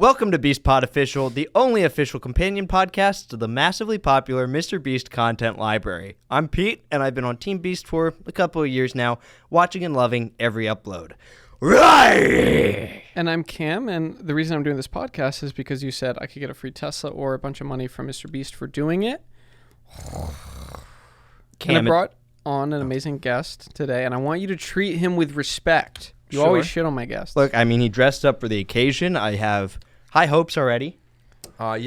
Welcome to Beast Pod Official, the only official companion podcast to the massively popular MrBeast content library. I'm Pete, and I've been on Team Beast for a couple of years now, watching and loving every upload. Right! And I'm Cam, and the reason I'm doing this podcast is because you said I could get a free Tesla or a bunch of money from MrBeast for doing it. And I brought on an amazing guest today, and I want you to treat him with respect. You always shit on my guests. Look, I mean, he dressed up for the occasion. I have high hopes already. Hi,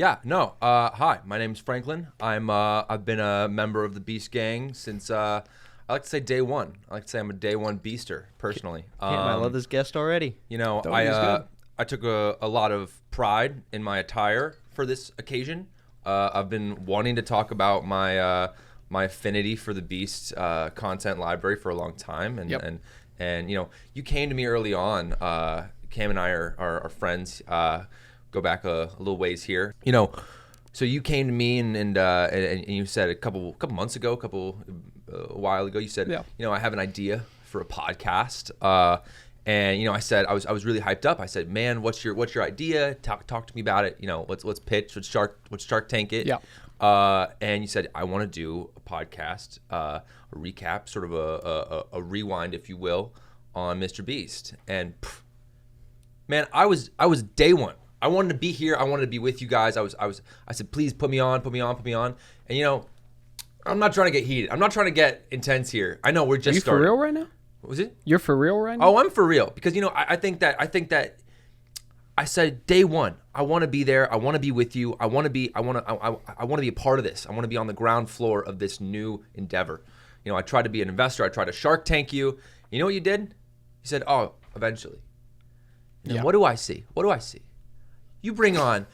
my name's Franklin. I've been a member of the Beast Gang since I like to say day one. I like to say I'm a day one Beaster personally. I love this guest already. You know, I took a lot of pride in my attire for this occasion. I've been wanting to talk about my my affinity for the Beast content library for a long time, and you know, you came to me early on. Cam and I are friends. Go back a little ways here. You know, so you came to me and you said a couple months ago, a while ago, you said, you know, I have an idea for a podcast. And you know, I said I was really hyped up. I said, man, what's your idea? Talk to me about it. You know, let's pitch. Let's Shark Tank it. Yeah. And you said, I want to do a podcast, a recap, sort of a rewind, if you will, on MrBeast. And man, I was day one. I wanted to be here. I wanted to be with you guys. I said, please put me on. And you know, I'm not trying to get heated. I'm not trying to get intense here. I know we're just starting. Are you for real right now? What was it? You're for real right now? Oh, I'm for real because you know, I think that I said day one, I want to be there. I want to be with you. I want to be a part of this. I want to be on the ground floor of this new endeavor. You know, I tried to be an investor. I tried to Shark Tank you. You know what you did? You said, oh, eventually. And what do I see? You bring on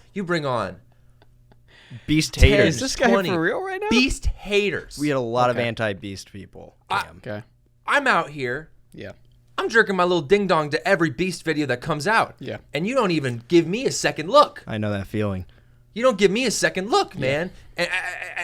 Beast haters. Is this guy for real right now? Beast haters. We had a lot of anti-Beast people. Okay. I'm out here. Yeah. I'm jerking my little ding dong to every Beast video that comes out. Yeah. And you don't even give me a second look. I know that feeling. You don't give me a second look, man. And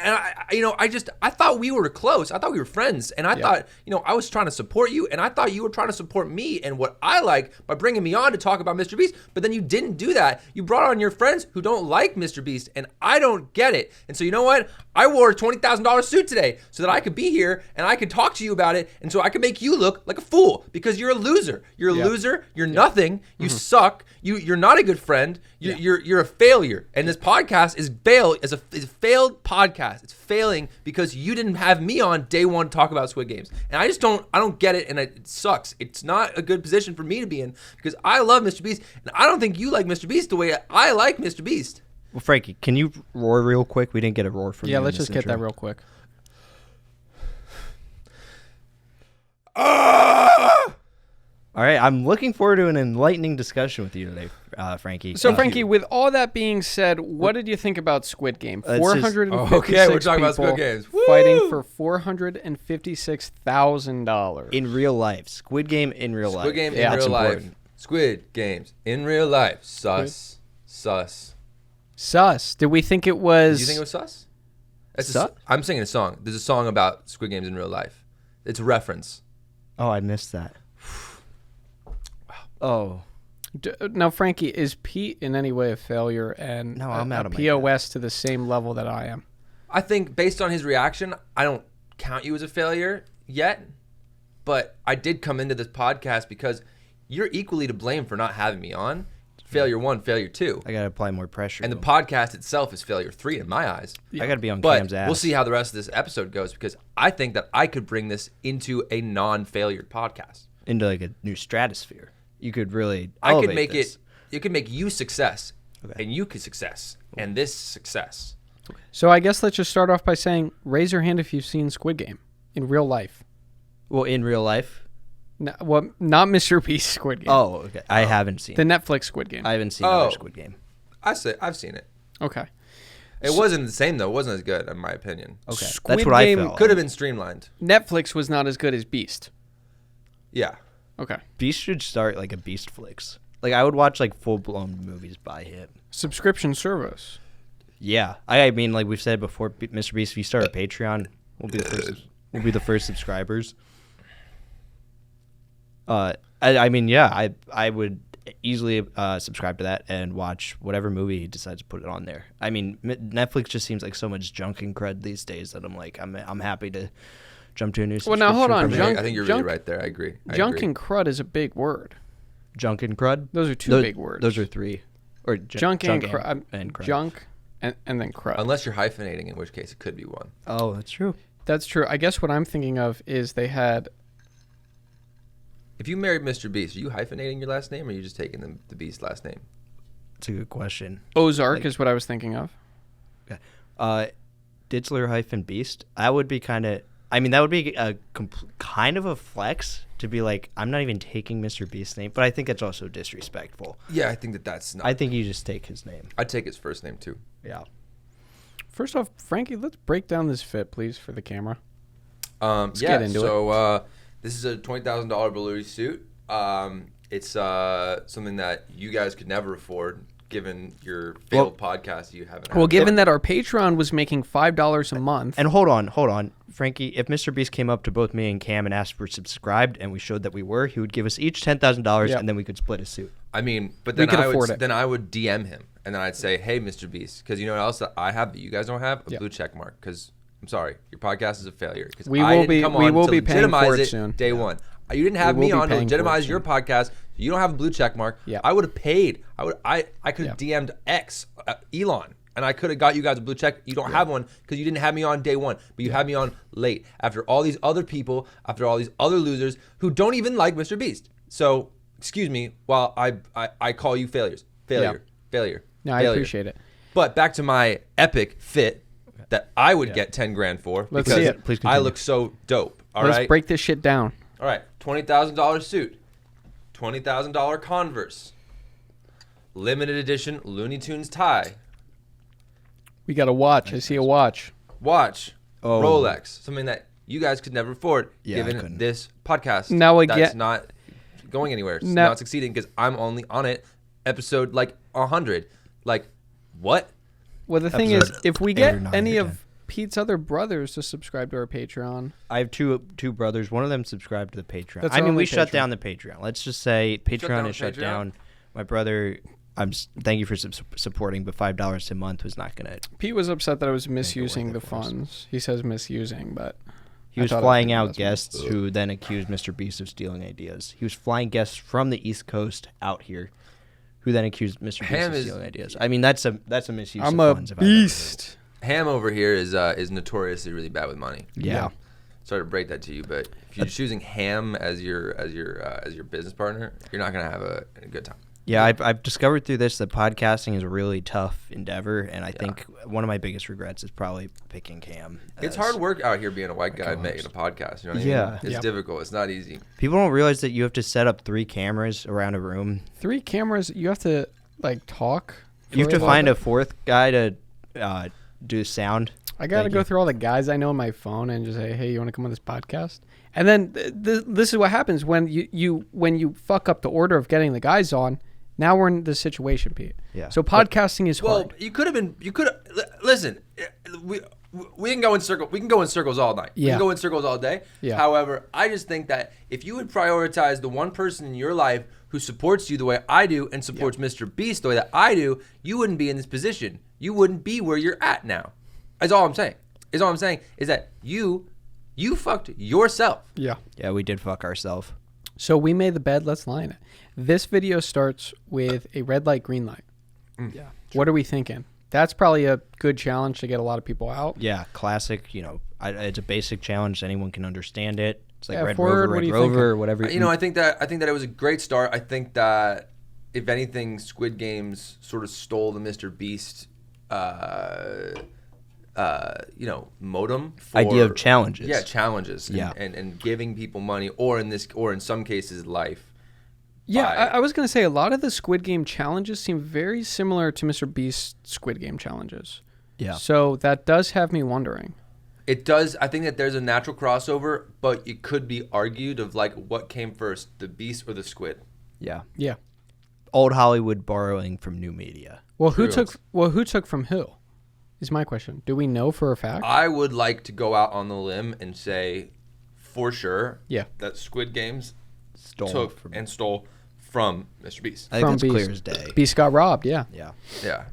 I thought we were close. I thought we were friends. And I thought, you know, I was trying to support you. And I thought you were trying to support me and what I like by bringing me on to talk about MrBeast. But then you didn't do that. You brought on your friends who don't like MrBeast. And I don't get it. And so you know what? I wore a $20,000 suit today so that I could be here and I could talk to you about it. And so I could make you look like a fool because you're a loser. You're a loser. You're nothing. You suck. You're not a good friend. You're a failure. And this podcast is a failed podcast. It's failing because you didn't have me on day one to talk about Squid Games. And I don't get it, and it sucks. It's not a good position for me to be in because I love MrBeast, and I don't think you like MrBeast the way I like MrBeast. Well, Frankie, can you roar real quick? We didn't get a roar from you. Yeah, let's just get that real quick. All right, I'm looking forward to an enlightening discussion with you today, Frankie. So, Frankie, with all that being said, what did you think about Squid Game? 456 okay, we're talking about Squid Games. Fighting for $456,000. In real life. Squid Game in real life. Squid Game in real life. Squid Games in real life. Sus. Did we think it was... Did you think it was sus? Sus? I'm singing a song. There's a song about Squid Games in real life. It's a reference. Oh, I missed that. Oh. Now, Frankie, is Pete in any way a failure and no, I'm out of POS to the same level that I am? I think based on his reaction, I don't count you as a failure yet, but I did come into this podcast because you're equally to blame for not having me on. Failure 1, failure 2. I got to apply more pressure. And the podcast itself is failure 3 in my eyes. I got to be on but Cam's ass. We'll see how the rest of this episode goes because I think that I could bring this into a non-failure podcast. Into like a new stratosphere. You could really I could elevate make this. you could make you success, and you could success, and this success. So I guess let's just start off by saying, raise your hand if you've seen Squid Game in real life. Well, in real life? No, well, not MrBeast Squid Game. Oh, okay. I haven't seen the Netflix Squid Game. I haven't seen another Squid Game. I've seen it. Okay. It wasn't the same, though. It wasn't as good, in my opinion. Okay. Squid That's what Game I felt. Could have been streamlined. Netflix was not as good as Beast. Yeah. Okay. Beast should start like a Beast Flicks. Like I would watch like full-blown movies by him. Subscription service. Yeah. I mean, like we've said before, MrBeast, if you start a Patreon, we'll be the first subscribers. I mean, yeah, I would easily subscribe to that and watch whatever movie he decides to put it on there. I mean, Netflix just seems like so much junk and crud these days that I'm happy to jump to a new subscription. Well, now hold on. I think you're really right there. I agree. Junk and crud is a big word. Junk and crud? Those are two big words. Those are three. Or junk and crud. Crud. Junk and then crud. Unless you're hyphenating, in which case it could be one. Oh, that's true. That's true. I guess what I'm thinking of is they had... If you married MrBeast, are you hyphenating your last name, or are you just taking the Beast last name? That's a good question. Ozark is what I was thinking of. Ditzler - Beast. That would be kind of... I mean, that would be a kind of a flex to be like, I'm not even taking MrBeast's name, but I think that's also disrespectful. Yeah, I think that's not... I think you just take his name. I'd take his first name, too. Yeah. First off, Frankie, let's break down this fit, please, for the camera. Let's get into it. This is a $20,000 Belushi suit. It's something that you guys could never afford, given your failed podcast you haven't had. Well, given that our Patreon was making $5 a month. And hold on. Frankie, if MrBeast came up to both me and Cam and asked for subscribed and we showed that we were, he would give us each $10,000 and then we could split a suit. I mean, but then then I would DM him and then I'd say, hey, MrBeast, because you know what else that I have that you guys don't have? A blue check mark. Because I'm sorry, your podcast is a failure. Because we will be paying for it soon. Day one. You didn't have me on to legitimize your podcast. You don't have a blue check mark. Yeah. I would have paid. I could have DM'd X, Elon, and I could have got you guys a blue check. You don't have one because you didn't have me on day one, but you had me on late after all these other people, after all these other losers who don't even like MrBeast. So excuse me while I call you failures. Failure. No, I appreciate it. But back to my epic fit that I would get 10 grand for Let's because see it. Please I look so dope. Let's break this shit down. All right, $20,000 suit, $20,000 Converse, limited edition Looney Tunes tie. We got a watch. I see a watch. Watch, Rolex, something that you guys could never afford given this podcast. That's not going anywhere. It's not succeeding because I'm only on it episode like 100. Like, what? Well, the thing is, if we get any of Pete's other brothers to subscribe to our Patreon. I have two brothers. One of them subscribed to the Patreon. I mean, we shut down the Patreon. Let's just say Patreon is shut down. My brother, thank you for supporting, but $5 a month was not going to... Pete was upset that I was misusing the funds. He says misusing, but... He was flying out guests who then accused MrBeast of stealing ideas. He was flying guests from the East Coast out here who then accused MrBeast of stealing ideas. I mean, that's a misuse of funds. I'm a beast. Ham over here is notoriously really bad with money. Yeah. Sorry to break that to you, but if you're choosing Ham as your business partner, you're not gonna have a good time. Yeah, I've discovered through this that podcasting is a really tough endeavor, and I think one of my biggest regrets is probably picking Cam. It's hard work out here being a white guy making a podcast. You know what I mean? It's difficult. It's not easy. People don't realize that you have to set up 3 cameras around a room. 3 cameras. You have to talk. You have to find a 4th guy to do sound. I got to go through all the guys I know on my phone and just say, hey, you want to come on this podcast? And then this is what happens when you fuck up the order of getting the guys on. Now we're in this situation, Pete. Yeah. So podcasting is hard. Well, you could have listen. We can go in circles. We can go in circles all night. Yeah. We can go in circles all day. Yeah. However, I just think that if you would prioritize the one person in your life who supports you the way I do and supports MrBeast the way that I do, you wouldn't be in this position. You wouldn't be where you're at now. That's all I'm saying. All I'm saying is that you fucked yourself. Yeah. Yeah, we did fuck ourselves. So we made the bed. Let's lie in it. This video starts with a red light, green light. Yeah. What are we thinking? That's probably a good challenge to get a lot of people out. Yeah, classic. You know, it's a basic challenge. Anyone can understand it. It's like Red Ford, Rover, or whatever. You know, I think that it was a great start. I think that if anything, Squid Games sort of stole the MrBeast, modem for idea of challenges. Yeah, challenges. Yeah, and giving people money, or in some cases, life. Yeah, I was going to say a lot of the Squid Game challenges seem very similar to MrBeast's Squid Game challenges. Yeah. So that does have me wondering. It does. I think that there's a natural crossover, but it could be argued of like what came first, the beast or the squid. Yeah. Yeah. Old Hollywood borrowing from new media. Well, who took from who? Is my question. Do we know for a fact? I would like to go out on the limb and say for sure that Squid Games stole from MrBeast. I think From that's Beast. clear as day. Beast got robbed. Yeah. Yeah. Yeah.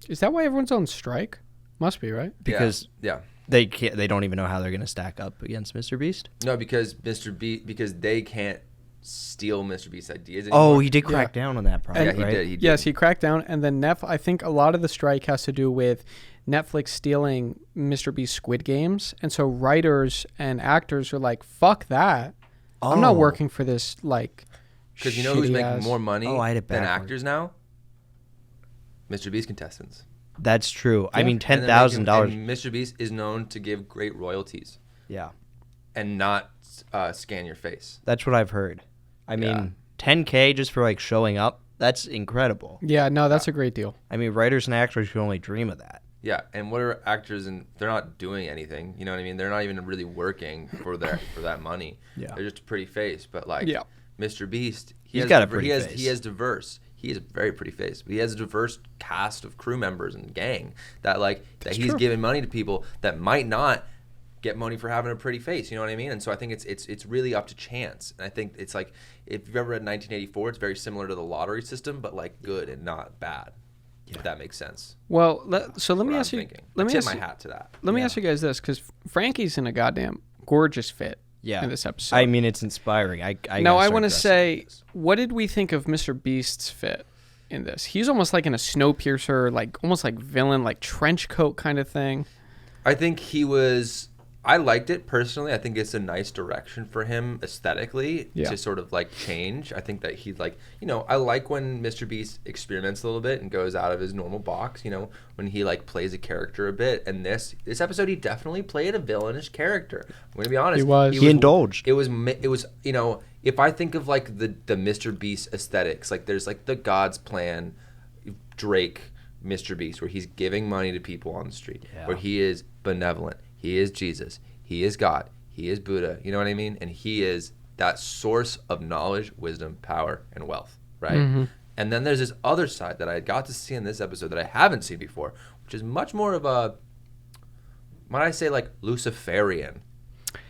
Is that why everyone's on strike? Must be, right? Because yeah. they can't. They don't even know how they're going to stack up against MrBeast. No, because because they can't steal MrBeast's ideas anymore. Oh, he did crack down on that problem, yeah, he right? did. He did. Yes, he cracked down, and then I think a lot of the strike has to do with Netflix stealing MrBeast Squid Games, and so writers and actors are like, "Fuck that! I'm not Oh. working for this." Like, Because you know who's making shitty-ass- more money Oh, I had it than backward. actors now? MrBeast contestants. That's true. I Yeah. mean, And they're $10,000. making- and MrBeast is known to give great royalties Yeah, and not scan your face. that's what I've heard. I mean, Yeah. 10K just for like showing up. That's incredible. Yeah, no, that's a great deal. I mean, writers and actors can only dream of that. Yeah, and what are actors and they're not doing anything. You know what I mean? They're not even really working for that money. Yeah. They're just a pretty face. But like Yeah. MrBeast, He's got a pretty face. He has diverse. He has a very pretty face. But he has a diverse cast of crew members and gang that he's true. giving money to people that might not get money for having a pretty face. You know what I mean? And so I think it's really up to chance. And I think it's like if you've ever read 1984, it's very similar to the lottery system, but like good and not bad. If that makes sense. Well, let me What ask I'm you. thinking. Let I me tip ask my you. hat to that. Let me Yeah. ask you guys this, because Frankie's in a goddamn gorgeous fit. Yeah. In this episode. I mean, it's inspiring. I Now, I want to say, what did we think of MrBeast's fit in this? He's almost like in a Snowpiercer, like almost like villain, like trench coat kind of thing. I think I liked it personally. I think it's a nice direction for him aesthetically Yeah. to sort of like change. I think that he's like, I like when MrBeast experiments a little bit and goes out of his normal box, when he like plays a character a bit. And this episode, he definitely played a villainish character. I'm going to be honest. He was. He indulged. It was, if I think of like the MrBeast aesthetics, like there's like the God's Plan, Drake, MrBeast, where he's giving money to people on the street, Yeah. where he is benevolent. He is Jesus. He is God. He is Buddha. You know what I mean? And he is that source of knowledge, wisdom, power, and wealth, right? Mm-hmm. And then there's this other side that I got to see in this episode that I haven't seen before, which is much more of a, might I say, like Luciferian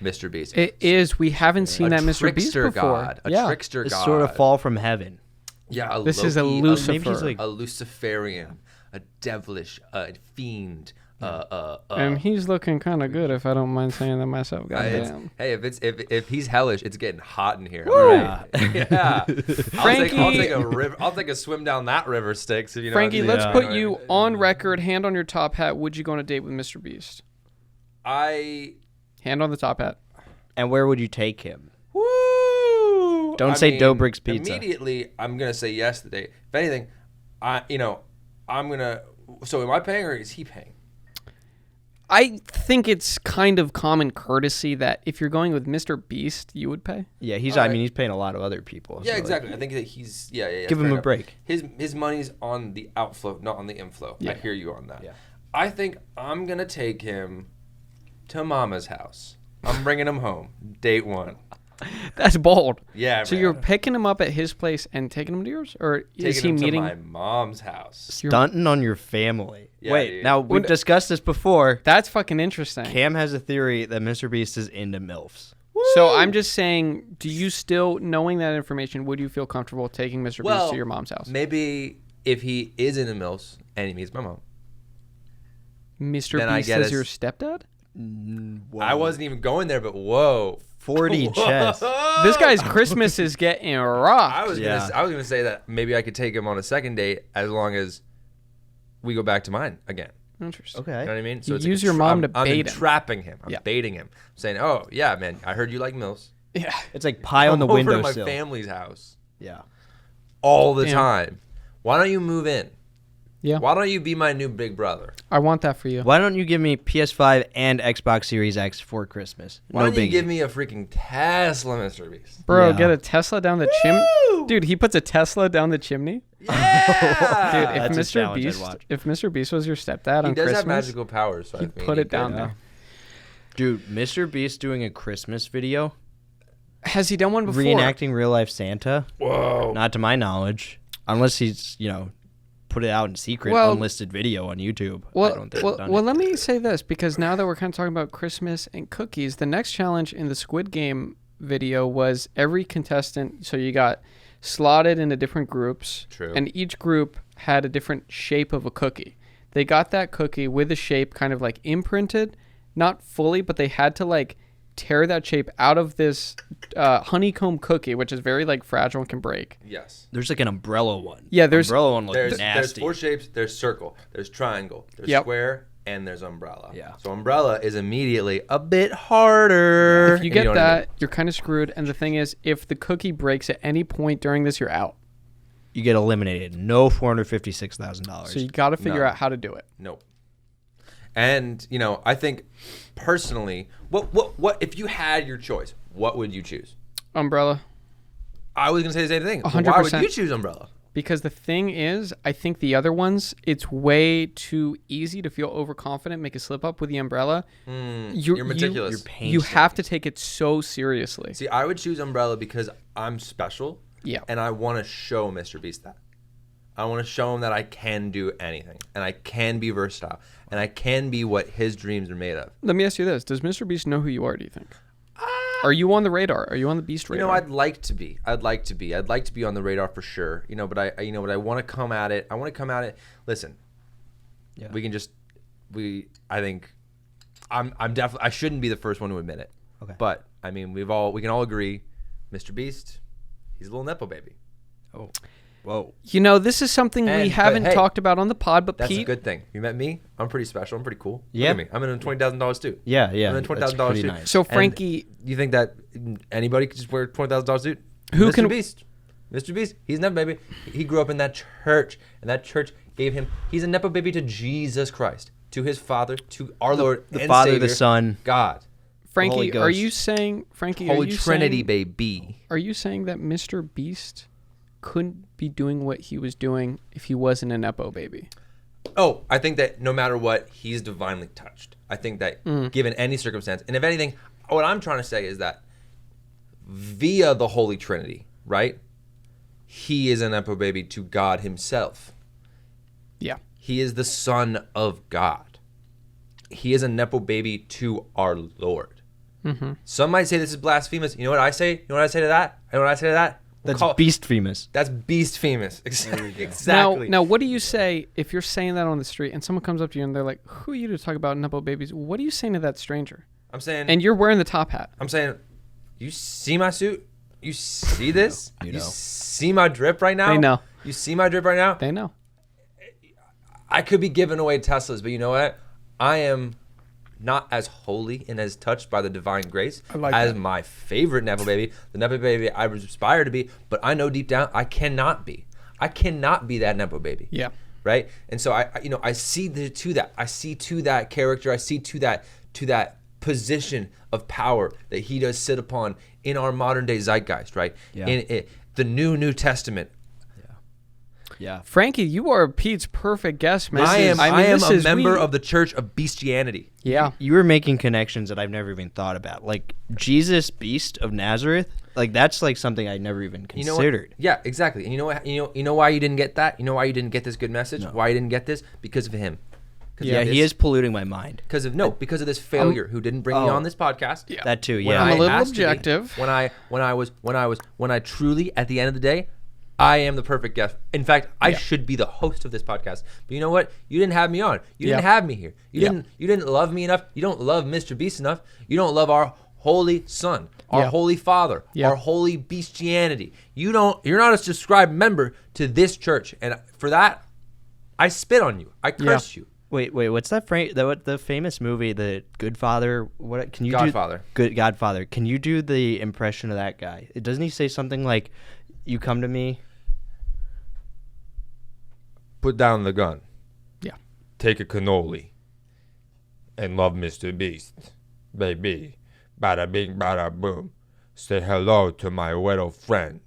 MrBeast. It is. We haven't seen that MrBeast trickster before. god. A yeah. trickster It's god. sort of fall from heaven. Yeah, This is a Loki, Lucifer. Maybe he's like a Luciferian, a devilish, a fiend. And he's looking kind of good, if I don't mind saying that myself. Goddamn. Hey, if he's hellish, it's getting hot in here. Woo! All right? Yeah. Frankie- I'll take a swim down that river, Styx. If you know Frankie, what I mean. let's put you on record, hand on your top hat. Would you go on a date with MrBeast? Hand on the top hat. And where would you take him? Woo! Don't say Dobrik's Pizza. Immediately, I'm gonna say yes to the date. If anything, I'm gonna. So am I paying or is he paying? I think it's kind of common courtesy that if you're going with MrBeast, you would pay. Yeah, All right. he's paying a lot of other people. Yeah, so, exactly. I think that he's yeah. Give him fair a enough. break. His money's on the outflow, not on the inflow. Yeah. I hear you on that. Yeah. I think I'm gonna take him to Mama's house. I'm bringing him home. Date one. That's bold. Yeah. So man. you're picking him up at his place and taking him to yours, or is he taking him meeting? to my mom's house. Stunting on your family. Yeah, Wait, dude. now we've discussed this before. That's fucking interesting. Cam has a theory that MrBeast is into MILFs. So I'm just saying, do you still, knowing that information, would you feel comfortable taking MrBeast to your mom's house? Maybe if he is into MILFs and he meets my mom. Then I MrBeast get is us- your stepdad? I wasn't even going there, but whoa. 40 chest. This guy's Christmas is getting rocked. I was gonna say that maybe I could take him on a second date as long as we go back to mine again. Interesting. Okay. You know what I mean? You it's use your mom to I'm bait him. entrapping him. I'm Yeah. baiting him. I'm saying, oh yeah, man, I heard you like MILFs. Yeah. It's like pie on the Come over to my windowsill. family's house Yeah. all the Damn. time. Why don't you move in? Yeah. Why don't you be my new big brother? I want that for you. Why don't you give me PS5 and Xbox Series X for Christmas? Why No don't you biggie. give me a freaking Tesla, MrBeast? Bro, Yeah. get a Tesla down the chimney. Dude, he puts a Tesla down the chimney. Yeah, Dude, That's a challenge I'd watch. if MrBeast was your stepdad he on does Christmas, have magical powers. So I he'd mean, put he it down could, there. Dude, MrBeast doing a Christmas video, Has he done one before? reenacting real life Santa? Whoa. Not to my knowledge, unless he's put it out in secret, Well- unlisted video on YouTube. I Well, don't think well, I've done well, it. let me say this, because now that we're kind of talking about Christmas and cookies, the next challenge in the Squid Game video was every contestant. So you got slotted into different groups. True. And each group had a different shape of a cookie. They got that cookie with the shape kind of like imprinted, not fully, but they had to like tear that shape out of this honeycomb cookie, which is very like fragile and can break. Yes. There's like an umbrella one. Yeah, there's umbrella one looks There's nasty. 4 shapes. There's circle. There's triangle. There's Yep. square. And there's umbrella. Yeah. So umbrella is immediately a bit harder. If you And get know what I that, mean? you're kind of screwed. And the thing is, if the cookie breaks at any point during this, you're out. You get eliminated. No $456,000. So you got to figure No. out how to do it. Nope. And I think personally, what if you had your choice? What would you choose? Umbrella. I was gonna say the same thing. 100%. Why would you choose umbrella? Because the thing is, I think the other ones, it's way too easy to feel overconfident, make a slip up with the umbrella. You're meticulous. You have to take it so seriously. See, I would choose umbrella because I'm special. Yeah. And I want to show MrBeast that. I want to show him that I can do anything, and I can be versatile, and I can be what his dreams are made of. Let me ask you this. Does MrBeast know who you are, do you think? Are you on the radar? Are you on the Beast radar? I'd like to be. I'd like to be on the radar for sure. But I want to come at it. I want to come at it. Listen. Yeah. I think I'm definitely I shouldn't be the first one to admit it. Okay. But I mean, we can all agree MrBeast, he's a little Nepo baby. Oh. Whoa. This is something we But haven't hey, talked about on the pod, but That's Pete, a good thing. You met me. I'm pretty special. I'm pretty cool. Yeah. Look at me. I'm in $20,000 too. Yeah. I'm in That's $20,000 pretty suit. nice. so And Frankie, you think that anybody could just wear a $20,000 suit? Who can- MrBeast, he's a Nepo baby. He grew up in that church, and that church gave him. He's a Nepo baby to Jesus Christ, to his Father, to our Lord, the and Father, Savior, the Son. God, Frankie, Holy are Ghost. you saying, Holy Trinity, baby. Are you saying that Mr. Beast couldn't be doing what he was doing if he wasn't a Nepo baby? Oh, I think that no matter what, he's divinely touched. I think that given any circumstance, and if anything, what I'm trying to say is that via the Holy Trinity, right? He is a Nepo baby to God himself. Yeah. He is the Son of God. He is a Nepo baby to our Lord. Mm-hmm. Some might say this is blasphemous. You know what I say? You know what I say to that? You know what I say to that? That's beast famous. That's beast famous. Exactly. Now, what do you say if you're saying that on the street and someone comes up to you and they're like, "Who are you to talk about Nepo babies?" What are you saying to that stranger? I'm saying, And you're wearing the top hat. I'm saying, you see my suit? You see this? You You know. see my drip right now? They know. You see my drip right now? They know. I could be giving away Teslas, but you know what? I am not as holy and as touched by the divine grace like as that. my favorite Nepo baby, the Nepo baby I aspire to be, but I know deep down I cannot be. I cannot be that Nepo baby. Yeah. Right? And so I see to that. I see to that character. I see to that position of power that he does sit upon in our modern day zeitgeist, right? Yeah. In the New Testament. Yeah. Frankie, you are Pete's perfect guest, man. I am this a is- member of the Church of Beastianity. Yeah. You were making connections that I've never even thought about. Like Jesus Beast of Nazareth. Like that's like something I never even You know considered. what? Yeah, exactly. And you know what? You know why you didn't get that? You know why you didn't get this good message? No. Why you didn't get this? Because of him. Yeah, he is polluting my mind. Because of this failure who didn't bring me on this podcast. Yeah. That too. When Yeah. I'm a I little asked to be. objective. When I truly, at the end of the day, I am the perfect guest. In fact, I should be the host of this podcast. But you know what? You didn't have me on. You didn't have me here. You didn't love me enough. You don't love MrBeast enough. You don't love our holy Son, our Yeah. holy Father, Yeah. our holy Beastianity. You're not a subscribed member to this church, and for that, I spit on you. I curse you. Wait. What's that? The famous movie, The Good Father. What can you Godfather. do? Good Godfather. Can you do the impression of that guy? Doesn't he say something like, "You come to me"? Put down the gun. Yeah. Take a cannoli. And love MrBeast. Baby. Bada bing, bada boom. Say hello to my little friend.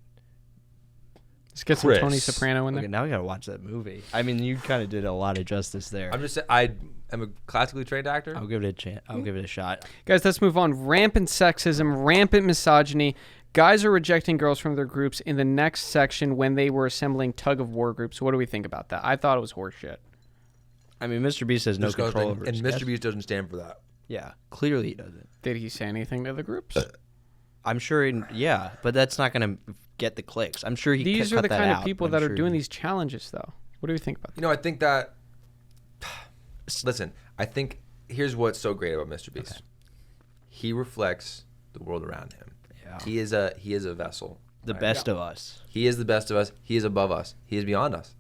Let's get some Chris. Tony Soprano in there. Okay, now I gotta watch that movie. I mean, you kind of did a lot of justice there. I'm just saying, I am a classically trained actor. I'll give it a chance. I'll give it a shot. Guys, let's move on. Rampant sexism, rampant misogyny. Guys are rejecting girls from their groups in the next section when they were assembling tug of war groups. What do we think about that? I thought it was horseshit. I mean, MrBeast has no control over and his guests. MrBeast doesn't stand for that. Yeah, clearly he doesn't. Did he say anything to the groups? I'm sure. But that's not going to get the clicks. I'm sure These are cut the that kind out, of people but that I'm are sure doing these challenges, though. What do you think about that? I think that. Listen, I think here's what's so great about Mr. Beast. Okay. He reflects the world around him. Yeah. He is a vessel. The best of us. He is the best of us. He is above us. He is beyond us.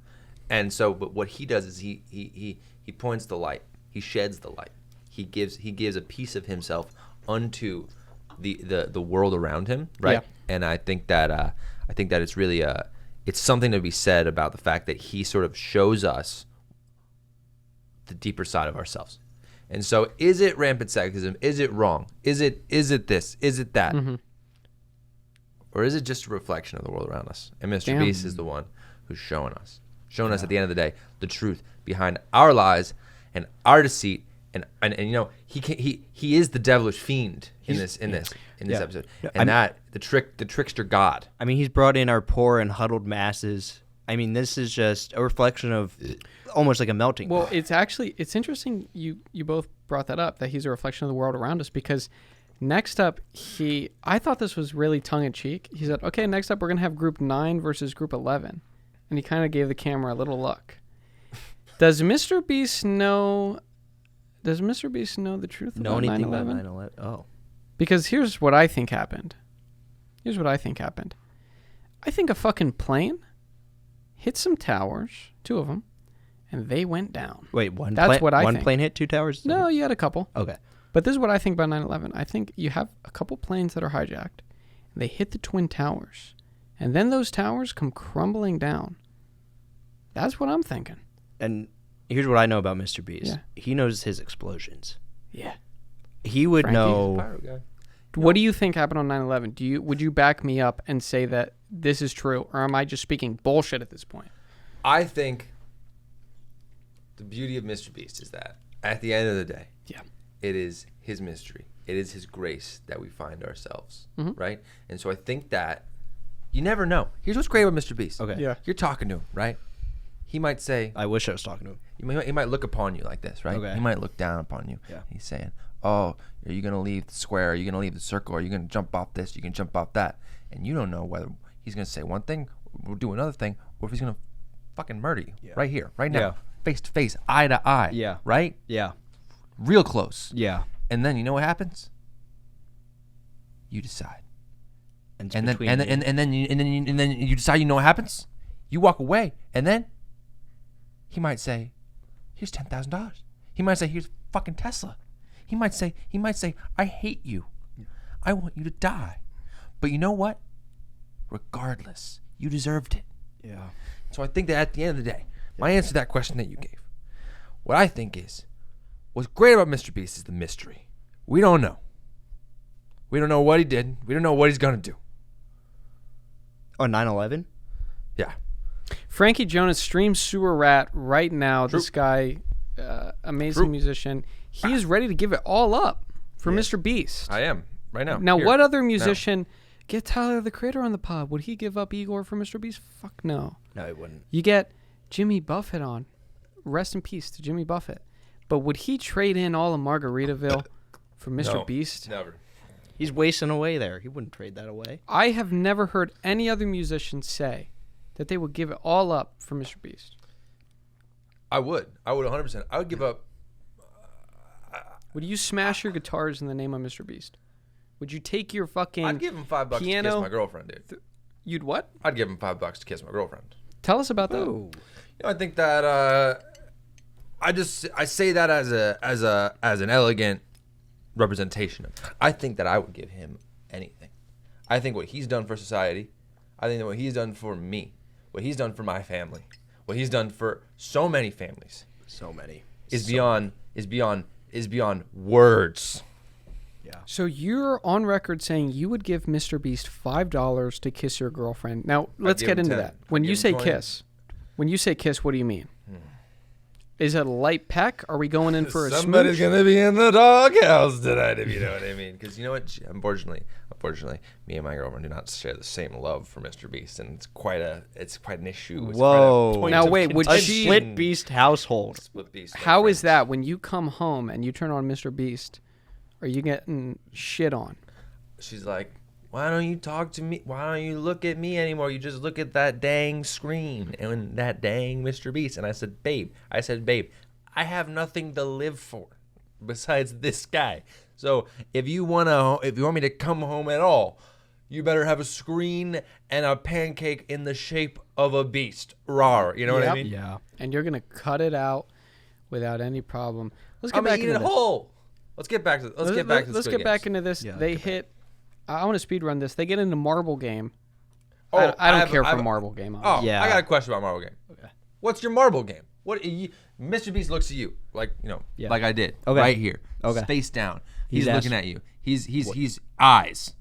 And so, but what he does is he points the light. He sheds the light. He gives a piece of himself unto the world around him, right? Yeah. And I think that it's really it's something to be said about the fact that he sort of shows us the deeper side of ourselves. And so, is it rampant sexism? Is it wrong? Is it this? Is it that? Mm-hmm. Or is it just a reflection of the world around us? And Mr. Beast is the one who's showing us at the end of the day the truth behind our lies and our deceit. And you know, he is the devilish fiend in this episode. And the trickster God. I mean, he's brought in our poor and huddled masses. I mean, this is just a reflection of almost like a melting pot. Well, it's interesting you both brought that up, that he's a reflection of the world around us, because next up, I thought this was really tongue-in-cheek. He said, okay, next up we're going to have Group 9 versus Group 11. And he kind of gave the camera a little look. Does MrBeast know the truth about 9/11? Oh. Because here's what I think happened. I think a fucking plane hit some towers, 2 of them, and they went down. Wait, one plane hit 2 towers? No, you had a couple. Okay. But this is what I think about 9/11. I think you have a couple planes that are hijacked, and they hit the Twin Towers, and then those towers come crumbling down. That's what I'm thinking. And here's what I know about MrBeast. Yeah. He knows his explosions. Yeah. He would know. What do you think happened on 9/11? Would you back me up and say that this is true, or am I just speaking bullshit at this point? I think the beauty of MrBeast is that at the end of the day, it is his mystery. It is his grace that we find ourselves, right? And so I think that you never know. Here's what's great about MrBeast. Okay. Yeah. You're talking to him, right? He might say, I wish I was talking to him. He might look upon you like this, right? Okay. He might look down upon you. Yeah. He's saying, oh, are you going to leave the square? Are you going to leave the circle? Are you going to jump off this? You can jump off that. And you don't know whether he's going to say one thing or do another thing, or if he's going to fucking murder you right here, right now, face to face, eye to eye. Yeah. Right? Yeah. Real close. Yeah. And then you know what happens? You decide. And then you decide. You know what happens? You walk away, and then he might say, "Here's $10,000." He might say, "Here's fucking Tesla." He might say, "I hate you. I want you to die." But you know what? Regardless, you deserved it. Yeah. So I think that at the end of the day, my answer to that question that you gave, what I think is, what's great about MrBeast is the mystery. We don't know. We don't know what he did. We don't know what he's gonna do. On 9/11? Yeah. Frankie Jonas streams Sewer Rat right now. True. This guy, amazing musician. He is ready to give it all up for MrBeast. I am right now. Now, what other musician? Get Tyler, the Creator, on the pod. Would he give up Igor for MrBeast? Fuck no. No, he wouldn't. You get Jimmy Buffett on. Rest in peace to Jimmy Buffett. But would he trade in all of Margaritaville for MrBeast? No, never. He's wasting away there. He wouldn't trade that away. I have never heard any other musician say that they would give it all up for MrBeast. I would 100%. I would give up. Would you smash your guitars in the name of MrBeast? Would you take your fucking I'd give him $5 to kiss my girlfriend, dude. You'd what? I'd give him $5 to kiss my girlfriend. Tell us about that. Ooh. You know, I think that I say that as an elegant representation of it. I think that I would give him anything. I think what he's done for society, I think that what he's done for me, what he's done for my family, what he's done for so many families, is beyond words. Yeah. So you're on record saying you would give MrBeast $5 to kiss your girlfriend. Now let's get into 10. that. When you say kiss, what do you mean? Is it a light peck? Are we going in for a Somebody's smooch? gonna be in the doghouse tonight, if you know what I mean. Because you know what? Unfortunately, me and my girlfriend do not share the same love for MrBeast, and it's quite an issue. It's Whoa! quite a point Now of wait, would contention. she Split Beast household? Split Beast. How is that when you come home and you turn on MrBeast? Are you getting shit on? She's like, why don't you talk to me? Why don't you look at me anymore? You just look at that dang screen and that dang Mr. Beast. And I said, babe, I have nothing to live for besides this guy. So if you want me to come home at all, you better have a screen and a pancake in the shape of a beast. Rawr. You know what I mean? Yeah. And you're gonna cut it out without any problem. Let's get I'm back gonna eat into it this. whole. Let's get back to Let's get back into this. Yeah, They hit. I want to speed run this. They get into marble game. Oh, I don't care for marble game. Oh, Obviously. Yeah. I got a question about marble game. Okay. What's your marble game? Mr. Beast looks at you like like I did right here, face down. He's looking at you. He's eyes,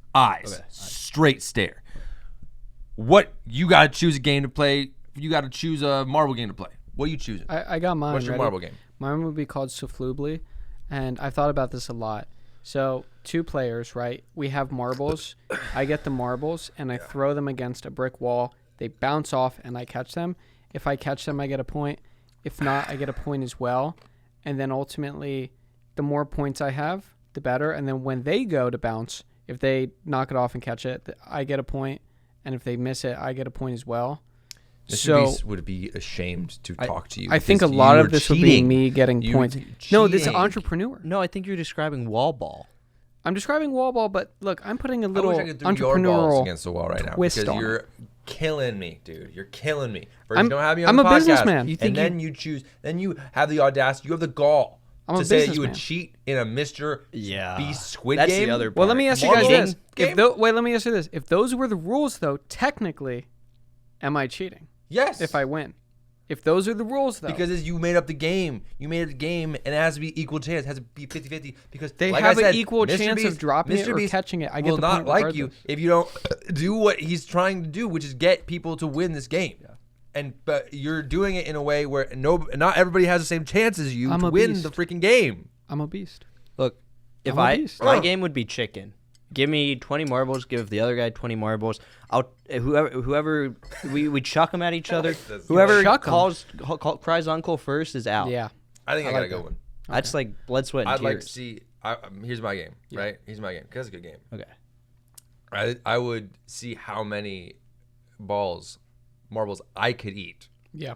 straight stare. What you got to choose a game to play? You got to choose a marble game to play. What are you choosing? I got mine. What's your ready. marble game? Mine would be called Soufflubly, and I've thought about this a lot. So 2 players, right? We have marbles. I get the marbles, and I throw them against a brick wall. They bounce off, and I catch them. If I catch them, I get a point. If not, I get a point as well. And then ultimately, the more points I have, the better. And then when they go to bounce, if they knock it off and catch it, I get a point. And if they miss it, I get a point as well. Mr. Beast would be ashamed to talk to you. I think a because lot you're of this would be me getting You're points. No, this is cheating. entrepreneur. No, I think you're describing wall ball. I'm describing wall ball, but look, I'm putting a I little wish I could throw your balls entrepreneurial against the wall right now twist because on you're killing me, dude. You're killing me. First, I'm- you don't have me on I'm the a podcast, businessman. You think then you choose. Then you have the audacity. You have the gall I'm to a say that you businessman. would cheat in a Mr. Beast Squid That's Game. the other part. Well, let me ask you guys Marble this. game? Let me ask you this. If those were the rules, though, technically, am I cheating Yes. if I win? If those are the rules, though. Because you made up the game. You made up the game, and it has to be equal chance. It has to be 50-50. Because They like have I an said, equal Mr. chance of Beast- dropping it Mr. or Beast catching it. I get will the not point like you regardless. if you don't do what he's trying to do, which is get people to win this game. Yeah. But you're doing it in a way where not everybody has the same chance as you I'm to a win beast. the freaking game. I'm a beast. Look, if I'm a beast. my game would be chicken. Give me 20 marbles. Give the other guy 20 marbles. Whoever we chuck them at each other. this. Whoever Chuck 'em. cries uncle first is out. Yeah. I think I, I gotta like go that. win. That's like blood, sweat, and I'd tears. like to see. Here's my game, right? Here's my game because it's a good game. Okay. I would see how many marbles I could eat, Yeah.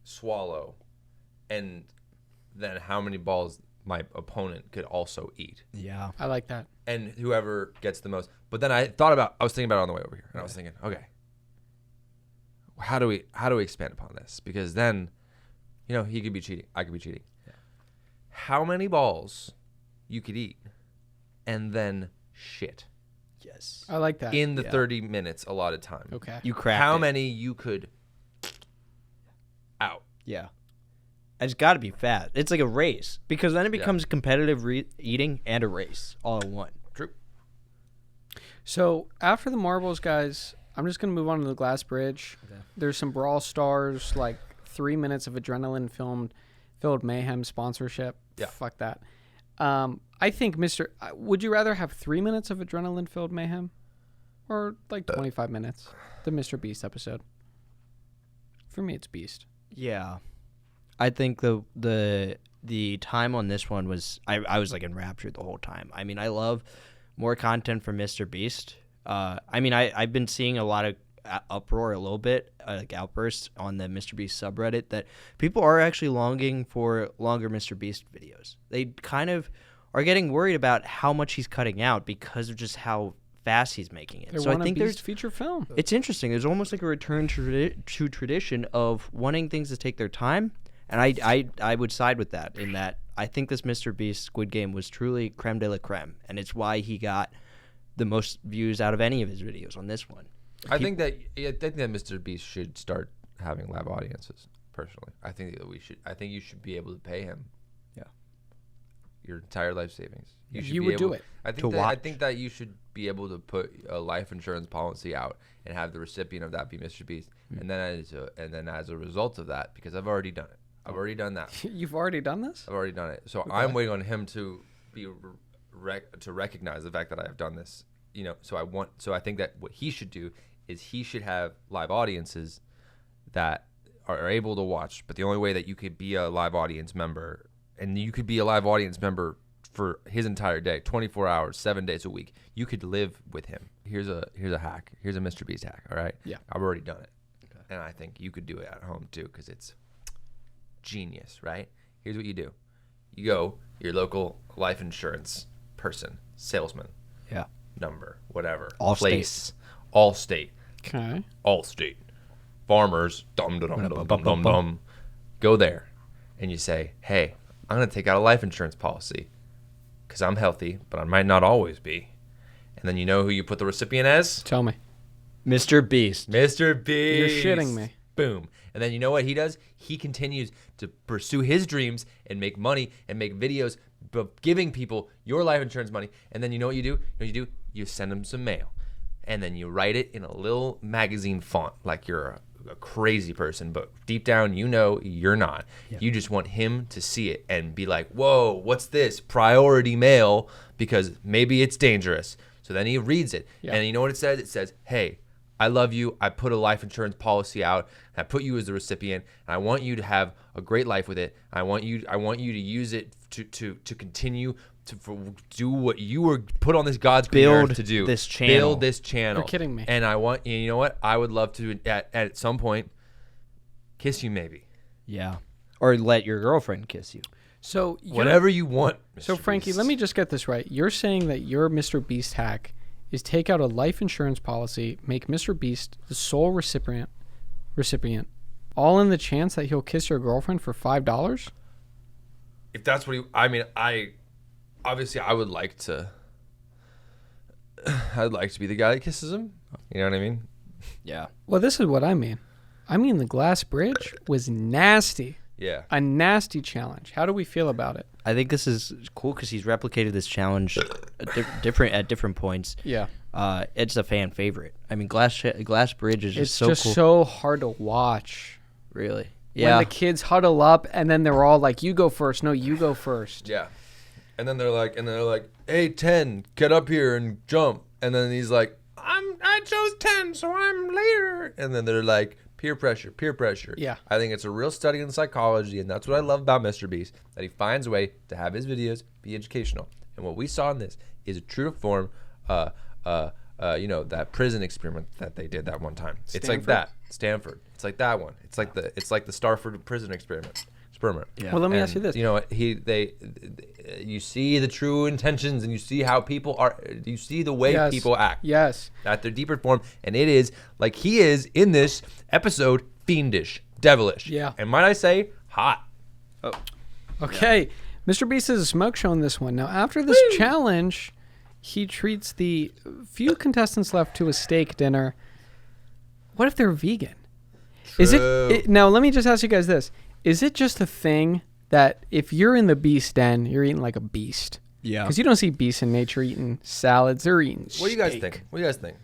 swallow, and then how many balls my opponent could also eat, Yeah. I like that. and whoever gets the most. But then I was thinking about it on the way over here, and I was thinking, okay, how do we expand upon this? Because then, he could be cheating, I could be cheating. Yeah. How many balls you could eat, and then shit Yes. I like that. in the 30 minutes allotted time. Okay. You crack. How it. many you could out? Yeah. It's got to be fast. It's like a race because then it becomes competitive eating and a race all in one. True. So after the marbles, guys, I'm just gonna move on to the glass bridge. Okay. There's some Brawl Stars, like 3 minutes of adrenaline filled mayhem sponsorship. Yeah. Fuck that. I think would you rather have 3 minutes of adrenaline filled mayhem, or like 25 minutes? The Mr. Beast episode. For me, it's Beast. Yeah. I think the time on this one was I was like enraptured the whole time. I mean, I love more content from Mr. Beast. I mean, I've been seeing a lot of uproar a little bit, like outbursts on the Mr. Beast subreddit that people are actually longing for longer Mr. Beast videos. They kind of are getting worried about how much he's cutting out because of just how fast he's making it. They So I want think a there's Beast feature film. it's interesting. There's almost like a return to tradition of wanting things to take their time, and I would side with that in that I think this Mr. Beast Squid Game was truly creme de la creme, and it's why he got the most views out of any of his videos on this one. I think that Mr. Beast should start having live audiences. Personally, I think that we should. I think you should be able to pay him. Yeah. Your entire life savings. You should be would do able- it. I think to that, I watch. think that you should be able to put a life insurance policy out and have the recipient of that be Mr. Beast, and then as a result of that, because I've already done it. I've already done that. You've already done this? I've already done it. So I'm waiting on him to be to recognize the fact that I have done this. So I think that what he should do is he should have live audiences that are able to watch. But the only way that you could be a live audience member, and you could be a live audience member for his entire day, 24 hours, 7 days a week. You could live with him. Here's a hack. Here's a MrBeast hack. All right. Yeah. I've already done it, and I think you could do it at home too because it's genius. Right. Here's what you do. You go your local life insurance person, salesman, Yeah. number, whatever, All place, Allstate, Okay. Allstate, Farmers, dum dum dum dum dum dum dum. Go there, and you say, "Hey, I'm gonna take out a life insurance policy because I'm healthy, but I might not always be." And then you know who you put the recipient as? Tell me. Mr. Beast. Mr. Beast. You're shitting me. Boom. And then you know what he does? He continues to pursue his dreams and make money and make videos, giving people your life insurance money. And then you know what you do? You know what you do? You send him some mail. And then you write it in a little magazine font like you're a crazy person, but deep down you know you're not. Yeah. You just want him to see it and be like, whoa, what's this? Priority mail, because maybe it's dangerous. So then he reads it. Yeah. And you know what it says? It says, hey, I love you. I put a life insurance policy out. And I put you as the recipient. And I want you to have a great life with it. I want you to use it to continue to do what you were put on this God's green earth to do. This channel. Build this channel. You're kidding me. And I want, you know what? I would love to at some point kiss you, maybe. Yeah. Or let your girlfriend kiss you. So whatever you want. So Frankie, let me just get this right. You're saying that your MrBeast hack is take out a life insurance policy, make MrBeast the sole recipient, all in the chance that he'll kiss your girlfriend for $5? If that's what obviously I would like to. I'd like to be the guy that kisses him. You know what I mean? Yeah. Well, this is what I mean. I mean, the glass bridge was nasty. Yeah. A nasty challenge. How do we feel about it? I think this is cool because he's replicated this challenge at different points. Yeah. It's a fan favorite. I mean, Glass Bridge is just it's cool. so hard to watch. Really? Yeah. When the kids huddle up and then they're all like, you go first. No, you go first. Yeah. And then they're like, hey, 10, get up here and jump. And then he's like, I chose 10, so I'm later. And then they're like, peer pressure. Yeah. I think it's a real study in psychology, and that's what I love about MrBeast, that he finds a way to have his videos be educational. And what we saw in this is a true form, that prison experiment that they did that one time. Stanford? It's like that. Stanford. It's like that one. It's like the Starford prison experiment. Yeah. Well, let me ask you this. You know, you see the true intentions, and you see how people are. You see the way people act. Yes. At their deeper form, and it is like he is in this episode, fiendish, devilish. Yeah. And might I say, hot. Oh. Okay. Yeah. MrBeast is a smoke show in this one. Now, after this challenge, he treats the few contestants left to a steak dinner. What if they're vegan? True. Is it now? Let me just ask you guys this. Is it just a thing that if you're in the beast den, you're eating like a beast? Yeah. Because you don't see beasts in nature eating salads. They're eating steak. What do you guys think?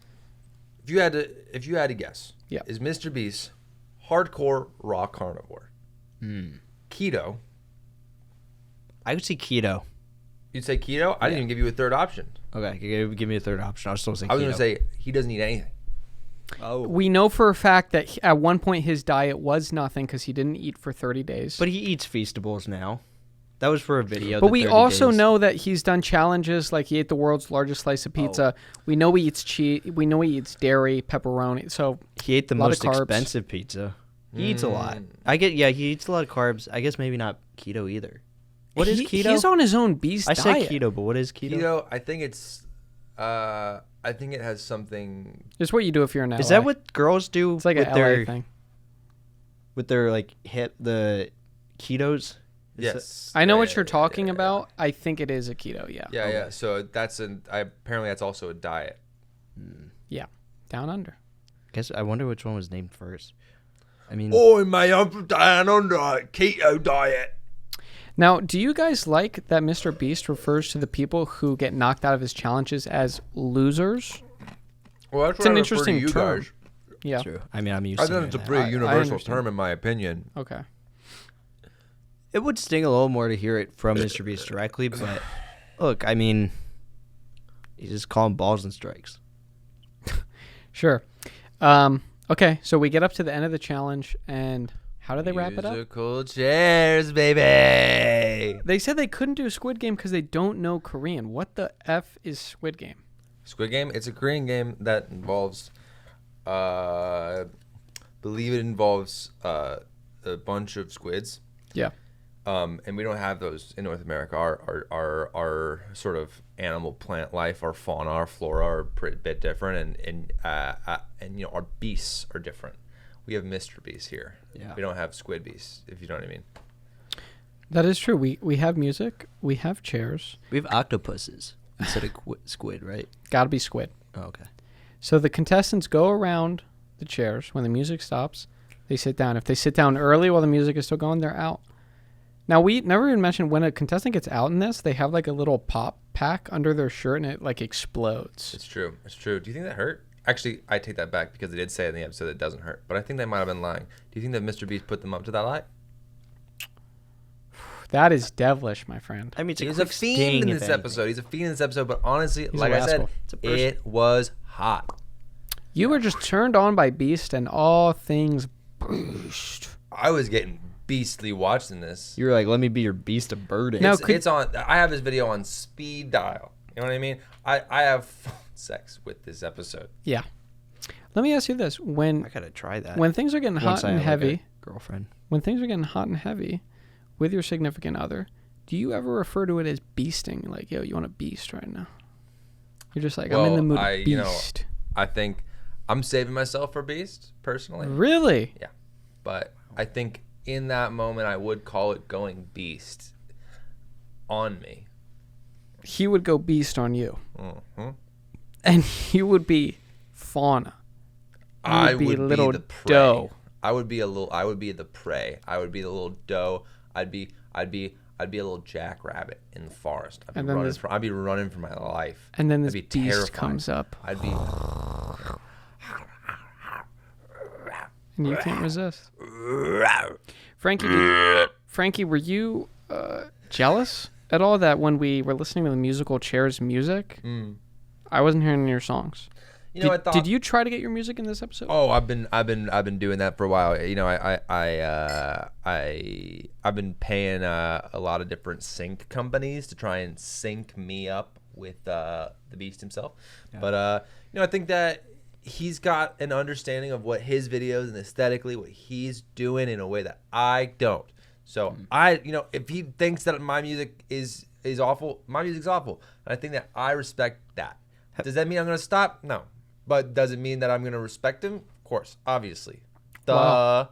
If you had to guess, Yeah. is MrBeast hardcore raw carnivore? Keto? I would see keto. You'd say keto? I didn't even give you a third option. Okay, give me a third option. I was supposed to say I was keto. going to say he doesn't eat anything. Oh. We know for a fact that at one point his diet was nothing because he didn't eat for 30 days. But he eats Feastables now. That was for a video. But we also know that he's done challenges, like he ate the world's largest slice of pizza. We know he eats cheese. We know he eats dairy, pepperoni. So he ate the lot most of carbs. expensive pizza. He eats a lot. He eats a lot of carbs. I guess maybe not keto either. What is keto? He's on his own beast diet. I say keto, but what is keto? Keto, I think it's. I think it has something. It's what you do if you're in LA. Is that what girls do? It's like with an their LA thing. With their like the ketos. Yes, I know what you're talking about. I think it is a keto. Yeah. Yeah, yeah. So apparently that's also a diet. Yeah. Down under. Guess I wonder which one was named first. I mean, mate, I'm down under keto diet. Now, do you guys like that MrBeast refers to the people who get knocked out of his challenges as losers? Well, that's It's an interesting term. guys. Yeah. true. I mean, I'm used I to think it. it's a pretty I universal understand. term in my opinion. Okay. It would sting a little more to hear it from MrBeast directly, but look, I mean, you just call them balls and strikes. Sure. Okay, so we get up to the end of the challenge, and how do they wrap it up? Musical chairs, baby. way. They said they couldn't do Squid Game because they don't know Korean. What the F is Squid Game? Squid Game, it's a Korean game that involves, believe it involves a bunch of squids. Yeah. And we don't have those in North America. Our sort of animal plant life, our fauna, our flora are a bit different, and you know, our beasts are different. We have MrBeast here. Yeah. We don't have Squid Beast, if you know what I mean. That is true. We have music. We have chairs. We have octopuses instead of squid, right? Gotta be squid. Oh, okay. So the contestants go around the chairs. When the music stops, they sit down. If they sit down early while the music is still going, they're out. Now, we never even mentioned when a contestant gets out in this, they have like a little pop pack under their shirt and it like explodes. It's true. It's true. Do you think that hurt? Actually, I take that back because they did say in the episode that it doesn't hurt. But I think they might have been lying. Do you think that MrBeast put them up to that lie? That is devilish, my friend. I mean, it's He's a fiend in this episode. He's a fiend in this episode. But honestly, He's like a I said, rascal. it was hot. You were just turned on by Beast and all things Beast. I was getting beastly watching this. You were like, let me be your beast of burden. Now, It's on. I have this video on speed dial. You know what I mean? I have phone sex with this episode. Yeah. Let me ask you this: I when gotta try that. things are getting Once hot I and have, like, heavy, a girlfriend. when things are getting hot and heavy with your significant other, do you ever refer to it as beasting? Like, yo, you want a beast right now? You're just like, I'm in the mood to beast. I think I'm saving myself for Beast personally. Really? Yeah, but I think in that moment I would call it going Beast on me. He would go beast on you, Mm-hmm. and you would be fauna. You I would be would little be the prey. doe. I would be the prey. I would be the little doe. I'd be a little jackrabbit in the forest. I'd be running for my life. And then this I'd be beast terrified. comes up, I'd be and you can't resist. Frankie, were you jealous at all that when we were listening to the musical Chairs music, I wasn't hearing your songs? You know, Did you try to get your music in this episode? Oh, I've been doing that for a while. You know, I've been paying a lot of different sync companies to try and sync me up with the Beast himself. Yeah. But you know, I think that he's got an understanding of what his videos and aesthetically what he's doing in a way that I don't. So you know, if he thinks that my music is awful, my music's awful, and I think that I respect that. Does that mean I'm gonna stop? No. But does it mean that I'm going to respect him? Of course, obviously. Wow.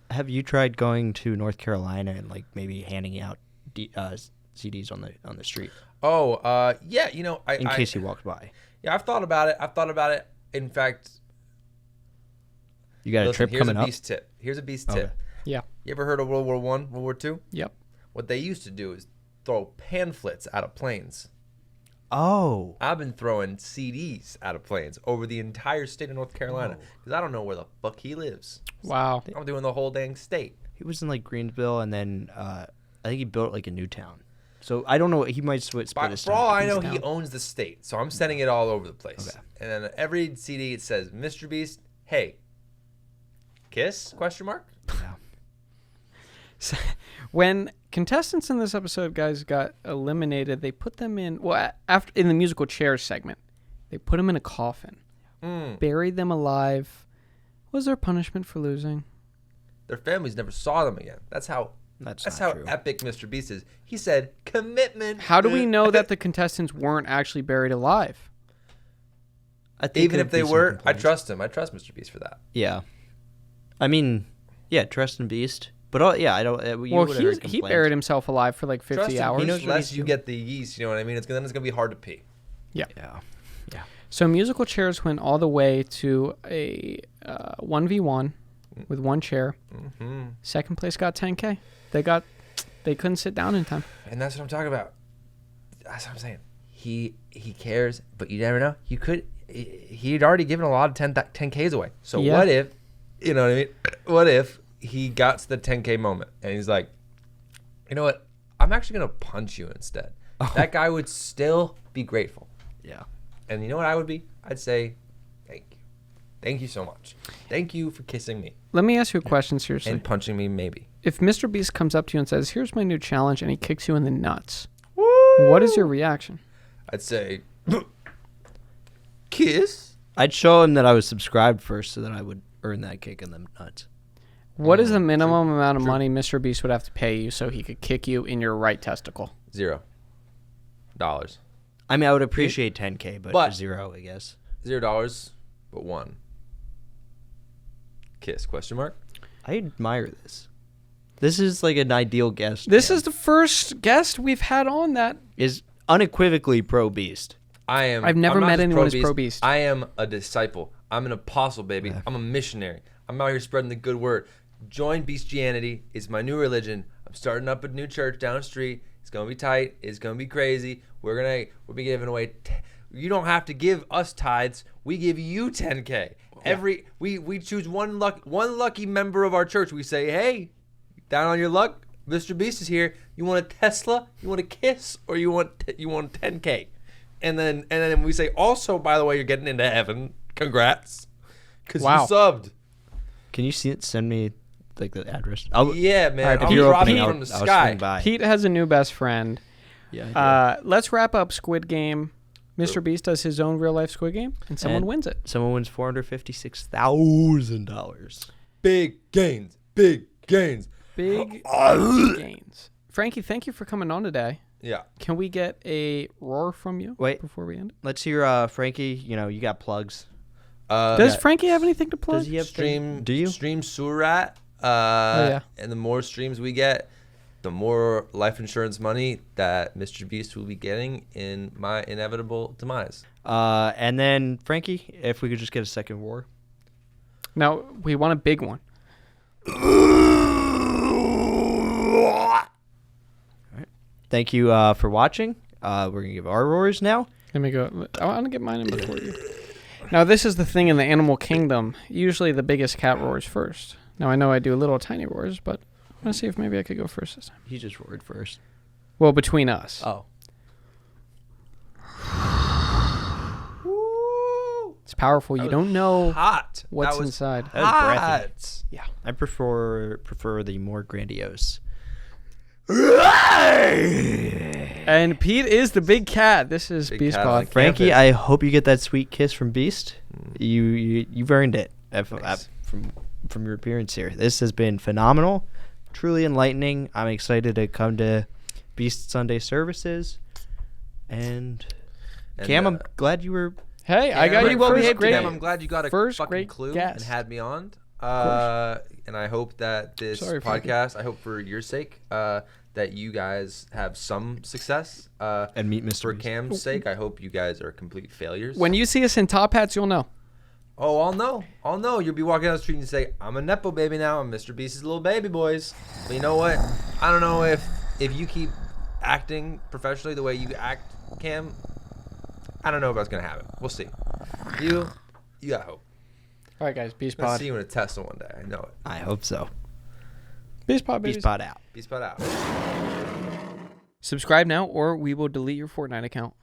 Have you tried going to North Carolina and like maybe handing out CDs on the street? Oh, yeah. You know, in case you walked by. Yeah, I've thought about it. In fact, you got a trip coming up. Here's a beast tip. Yeah. You ever heard of World War I, World War II? Yep. What they used to do is throw pamphlets out of planes. Oh. I've been throwing CDs out of planes over the entire state of North Carolina because I don't know where the fuck he lives. Wow. I'm doing the whole dang state. He was in like Greensville, and then I think he built like a new town. So I don't know. He might split his For all I know, town. he owns the state. So I'm sending it all over the place. Okay. And then every CD it says, MrBeast, hey, kiss? Question mark. Yeah. So, when contestants in this episode, guys, got eliminated, they put them in in the musical Chairs segment. They put them in a coffin, buried them alive. What was their punishment for losing? Their families never saw them again. That's how true. epic MrBeast is. He said commitment. How do we know that the contestants weren't actually buried alive? I think even if they were, I trust him. I trust MrBeast for that. Yeah. I mean, yeah, trust and Beast. But I don't. He buried himself alive for like 50 trust him. hours. He knows unless you get the yeast, you know what I mean? Then it's gonna be hard to pee. Yeah. Yeah. So musical Chairs went all the way to a 1v1 with one chair. Mm-hmm. Second place got 10K. They couldn't sit down in time. And that's what I'm talking about. That's what I'm saying. He cares, but you never know. He'd already given a lot of 10Ks away. So Yeah. what if, you know what I mean? What if he got to the 10K moment and he's like, you know what? I'm actually going to punch you instead. That guy would still be grateful. Yeah. And you know what I would be? I'd say, thank you. Thank you so much. Thank you for kissing me. Let me ask you a question seriously. And punching me, maybe. if MrBeast comes up to you and says, "Here's my new challenge," and he kicks you in the nuts, what is your reaction? I'd say, kiss. I'd show him that I was subscribed first so that I would earn that kick in the nuts. What is the minimum amount of money MrBeast would have to pay you so he could kick you in your right testicle? $0. I mean, I would appreciate 10K, but 0, I guess. $0, but 1. Kiss, question mark? I admire this. This is like an ideal guest. This is the first guest we've had on that is unequivocally pro Beast. I've never met anyone who's pro Beast. I am a disciple. I'm an apostle, baby. I'm a missionary. I'm out here spreading the good word. Join Beastianity. It's my new religion. I'm starting up a new church down the street. It's gonna be tight. It's gonna be crazy. We'll be giving away. You don't have to give us tithes. We give you 10K. We choose one lucky member of our church. We say, hey, down on your luck, MrBeast is here. You want a Tesla? You want a kiss? Or you want 10K? And then we say, also, by the way, you're getting into heaven. Congrats, because you subbed. Can you send me like the address? Yeah, man. Right, I'll drop it from the sky. Pete has a new best friend. Yeah. Let's wrap up Squid Game. MrBeast does his own real life Squid Game, and someone wins it. Someone wins $456,000. Big gains. Big gains. Big gains. Frankie, thank you for coming on today. Yeah. Can we get a roar from you before we end it? Let's hear Frankie. You got plugs. Does Frankie have anything to plug? Does he have Do you? Stream Surat. And the more streams we get, the more life insurance money that MrBeast will be getting in my inevitable demise. And then, Frankie, if we could just get a second roar. No, we want a big one. Thank you for watching. We're going to give our roars now. Let me go. I want to get mine in before you. Now, this is the thing in the animal kingdom. Usually the biggest cat roars first. Now, I know I do little tiny roars, but I want to see if maybe I could go first this time. He just roared first. Well, between us. Oh. It's powerful. You don't know hot. what's inside. That was breathy. Yeah. I prefer the more grandiose. And Pete is the big cat. This is Big Beast cat Pod. on Frankie, campus. I hope you get that sweet kiss from Beast. You've earned it from your appearance here. This has been phenomenal, truly enlightening. I'm excited to come to Beast Sunday services. And Cam, I'm glad you were. Hey, I got pretty you well first behaved great. today. I'm glad you got a first fucking great clue guest. and had me on. course. And I hope that this podcast, I hope for your sake, that you guys have some success. And meet Mr. For Beast. Cam's sake, I hope you guys are complete failures. When you see us in top hats, you'll know. Oh, I'll know. You'll be walking down the street and say, I'm a NEPO baby now. I'm MrBeast's little baby boys. But you know what? I don't know if you keep acting professionally the way you act, Cam, I don't know if that's going to happen. We'll see. You got hope. All right, guys. Beast I'll Pod. see you in a Tesla one day. I know it. I hope so. Beast Pod, babies. Beast Pod out. Beast Pod out. Subscribe now or we will delete your Fortnite account.